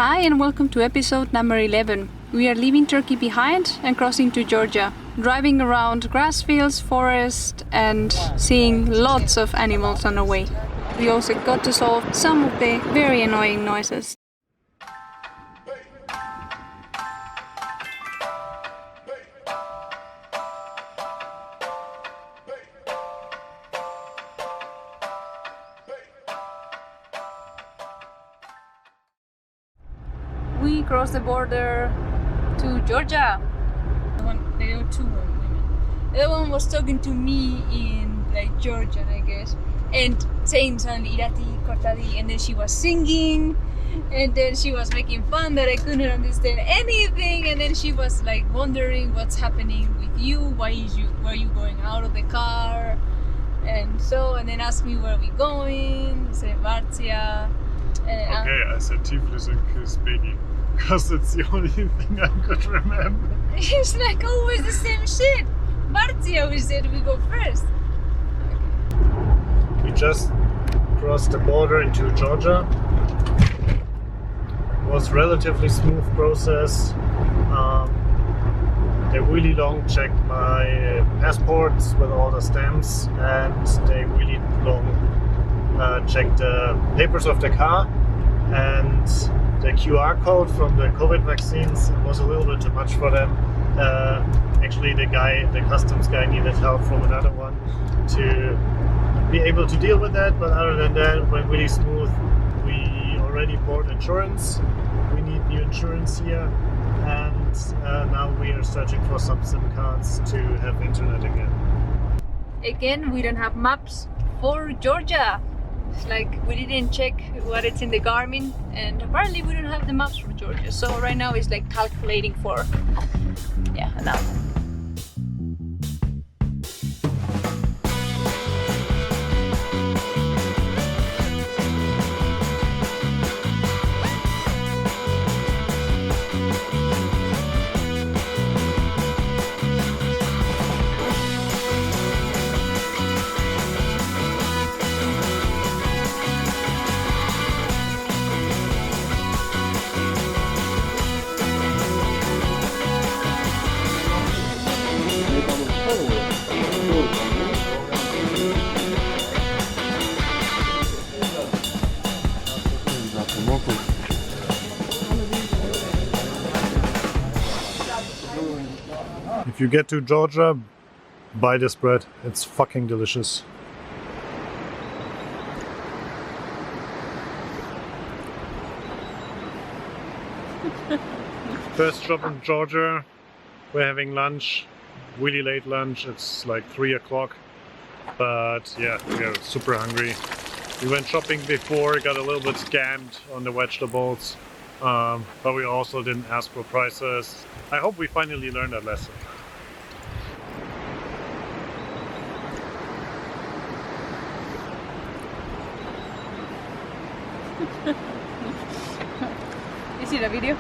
Hi and welcome to episode number 11. We are leaving Turkey behind and crossing to Georgia, driving around grass fields, forest and seeing lots of animals on the way. We also got to solve some of the very annoying noises. We crossed the border to Georgia. There were two women. The other one was talking to me in like Georgian, I guess, and saying something Irati, Kortadi, and then she was singing, and then she was making fun that I couldn't understand anything, and then she was like wondering what's happening with you, why are you going out of the car, and then asked me where we going. I said Vardzia. Okay, I said Tiflis and Kvabebi because it's the only thing I could remember. It's like always the same shit. Vardzia, we said we go first. We just crossed the border into Georgia. It was a relatively smooth process. They really long checked my passports with all the stamps, and they really long checked the papers of the car, and the QR code from the COVID vaccines was a little bit too much for them. Actually, the customs guy needed help from another one to be able to deal with that, but other than that, it went really smooth. We already bought insurance. We need new insurance here, and now we are searching for some SIM cards to have internet again. Again, we don't have maps for Georgia. It's like we didn't check what it's in the Garmin, and apparently we don't have the maps for Georgia. So right now it's like calculating for an hour. If you get to Georgia, buy this bread. It's fucking delicious. First stop in Georgia. We're having lunch. Really late lunch. It's like 3 o'clock. But yeah, we are super hungry. We went shopping before, got a little bit scammed on the vegetables. But we also didn't ask for prices. I hope we finally learned that lesson. You see the video?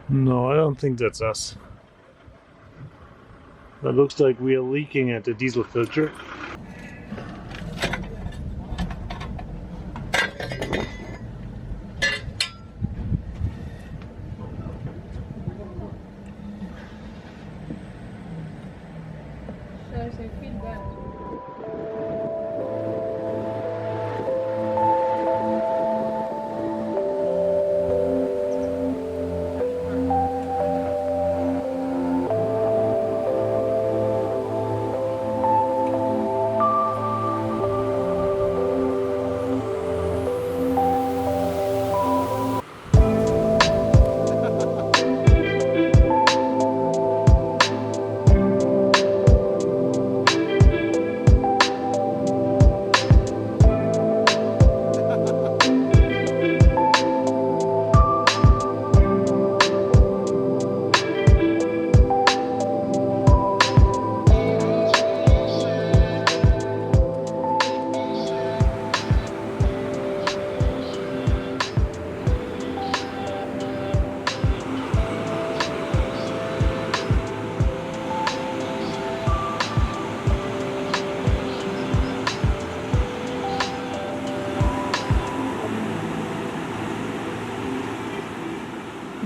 No, I don't think that's us. That looks like we are leaking at the diesel filter.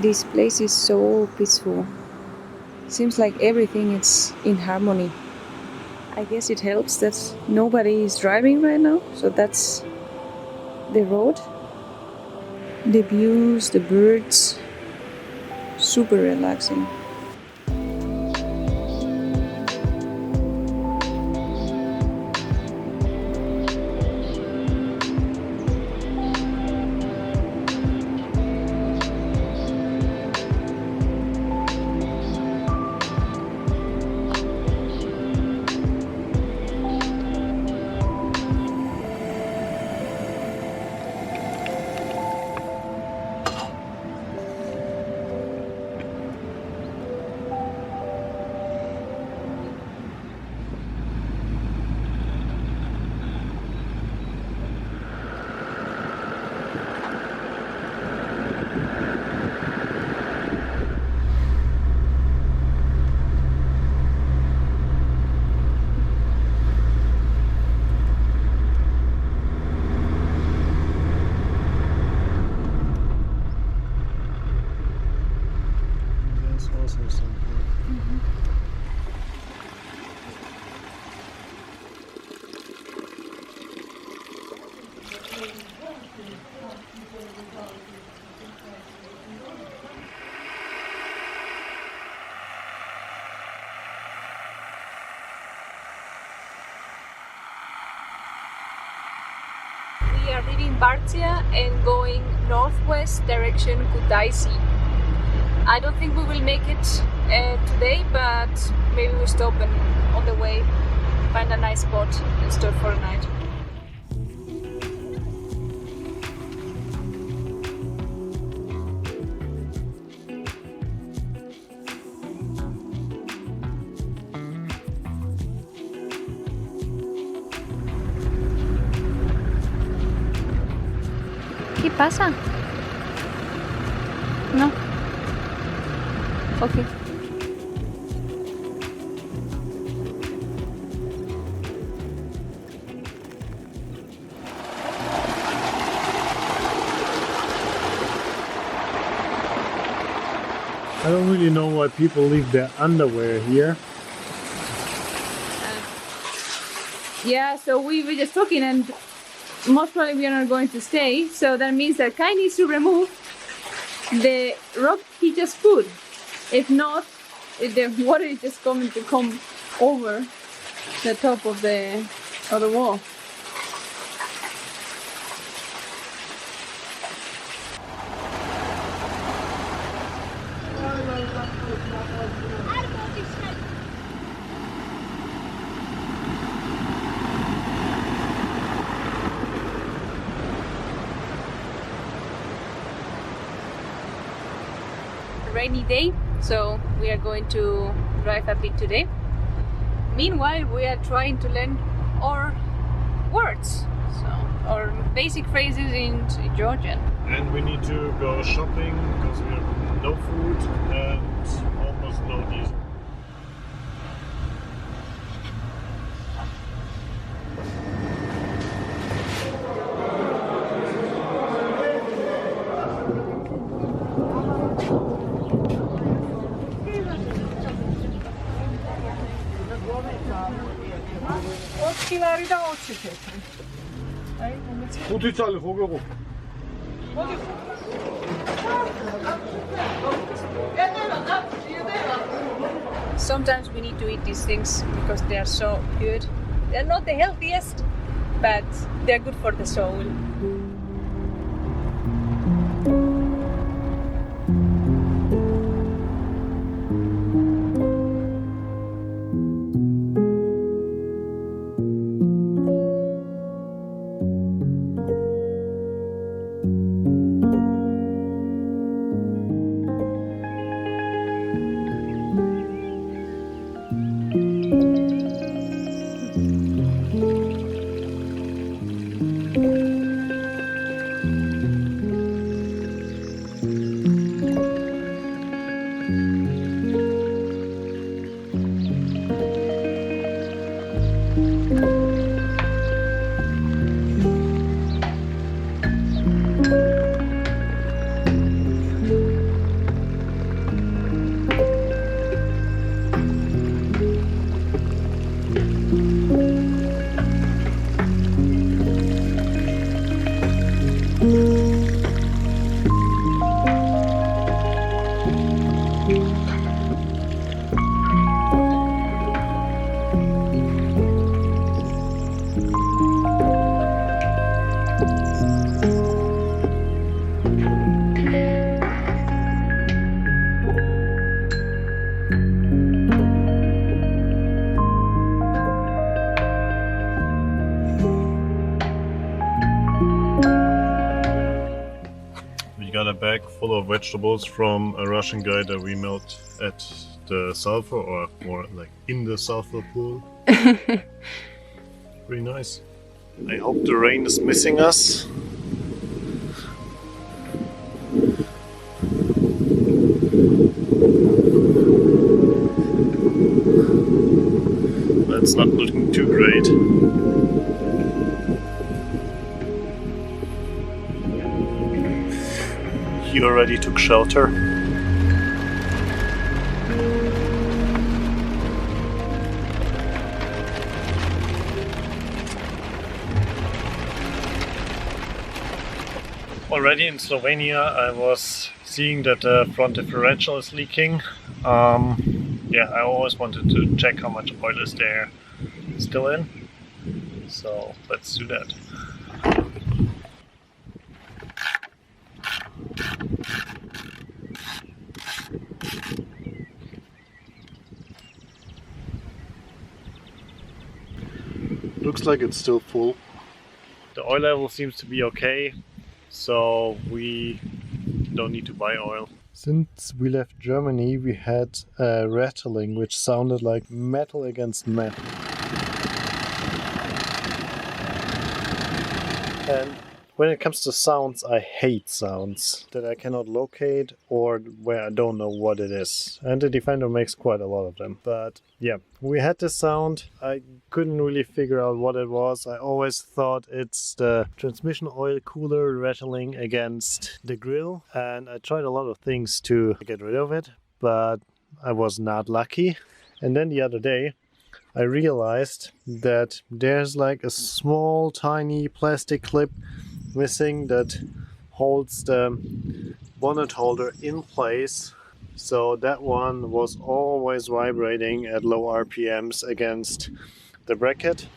This place is so peaceful. Seems like everything is in harmony. I guess it helps that nobody is driving right now, so that's the road. The views, the birds, super relaxing. We are leaving Vardzia and going northwest direction Kutaisi. I don't think we will make it today, but maybe we'll stop and on the way find a nice spot and stop for a night. ¿Qué pasa? No. Okay. I don't really know why people leave their underwear here. Yeah, so we were just talking and most probably we are not going to stay, so that means that Kai needs to remove the rock he just put. If not, the water is just going to come over the top of the wall. Rainy day, so we are going to drive a bit today. Meanwhile, we are trying to learn our words, so our basic phrases in Georgian. And we need to go shopping because we have no food and almost no diesel. Sometimes we need to eat these things because they are so good. They're not the healthiest, but they're good for the soul. We got a bag full of vegetables from a Russian guy that we met at the Sulfur, or more like in the Sulfur pool. Pretty nice. I hope the rain is missing us. That's not looking too great. He already took shelter. Already in Slovenia I was seeing that the front differential is leaking. Yeah, I always wanted to check how much oil is there still in. So let's do that. Looks like it's still full. The oil level seems to be okay, so we don't need to buy oil. Since we left Germany, we had a rattling which sounded like metal against metal. And when it comes to sounds, I hate sounds that I cannot locate or where I don't know what it is. And the Defender makes quite a lot of them. But yeah, we had this sound. I couldn't really figure out what it was. I always thought it's the transmission oil cooler rattling against the grill. And I tried a lot of things to get rid of it, but I was not lucky. And then the other day, I realized that there's like a small tiny plastic clip missing that holds the bonnet holder in place, so that one was always vibrating at low RPMs against the bracket.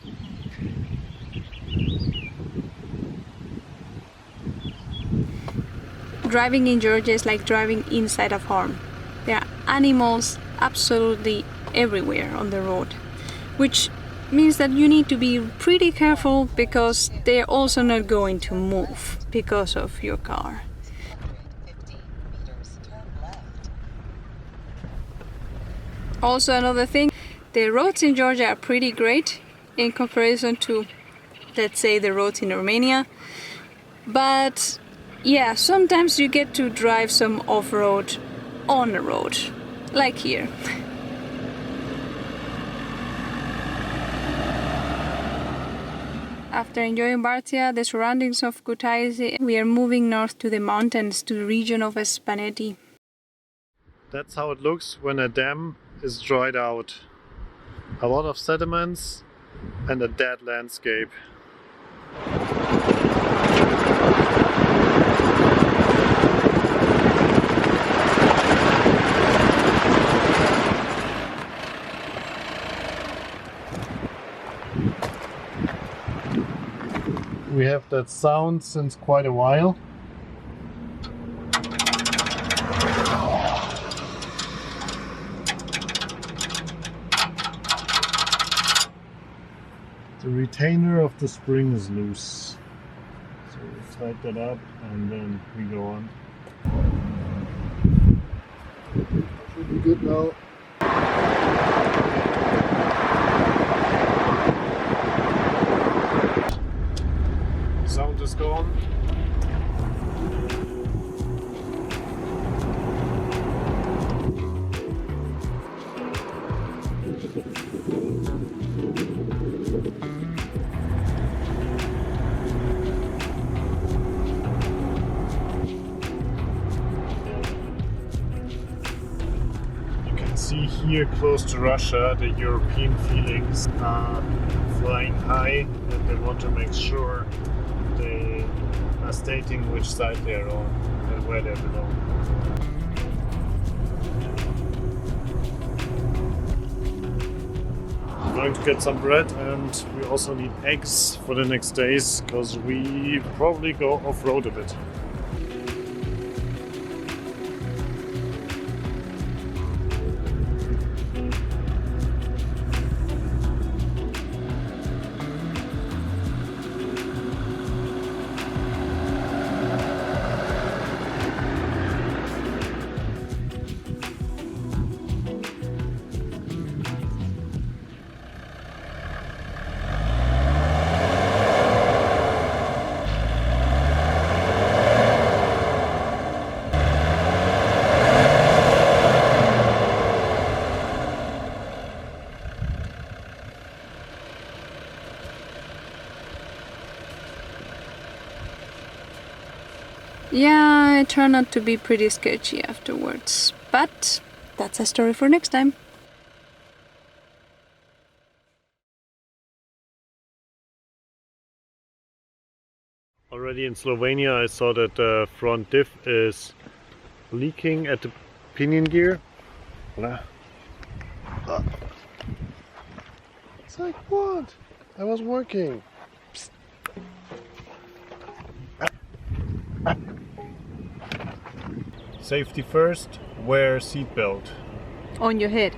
Driving in Georgia is like driving inside a farm. There are animals absolutely everywhere on the road, which means that you need to be pretty careful because they're also not going to move because of your car. Also, another thing, the roads in Georgia are pretty great in comparison to, let's say, the roads in Romania. But yeah, sometimes you get to drive some off-road on the road, like here. After enjoying Vardzia, the surroundings of Kutaisi, we are moving north to the mountains, to the region of Spanetti. That's how it looks when a dam is dried out. A lot of sediments and a dead landscape. We have that sound since quite a while. The retainer of the spring is loose. So we tighten that up and then we go on. Should be good now. Sound is gone. You can see here close to Russia the European feelings are flying high, and they want to make sure they are stating which side they are on and where they belong. I'm going to get some bread, and we also need eggs for the next days because we probably go off-road a bit. Yeah, it turned out to be pretty sketchy afterwards, but that's a story for next time. Already in Slovenia I saw that the front diff is leaking at the pinion gear. It's like, what? I was working. Psst. Safety first, wear seatbelt. On your head.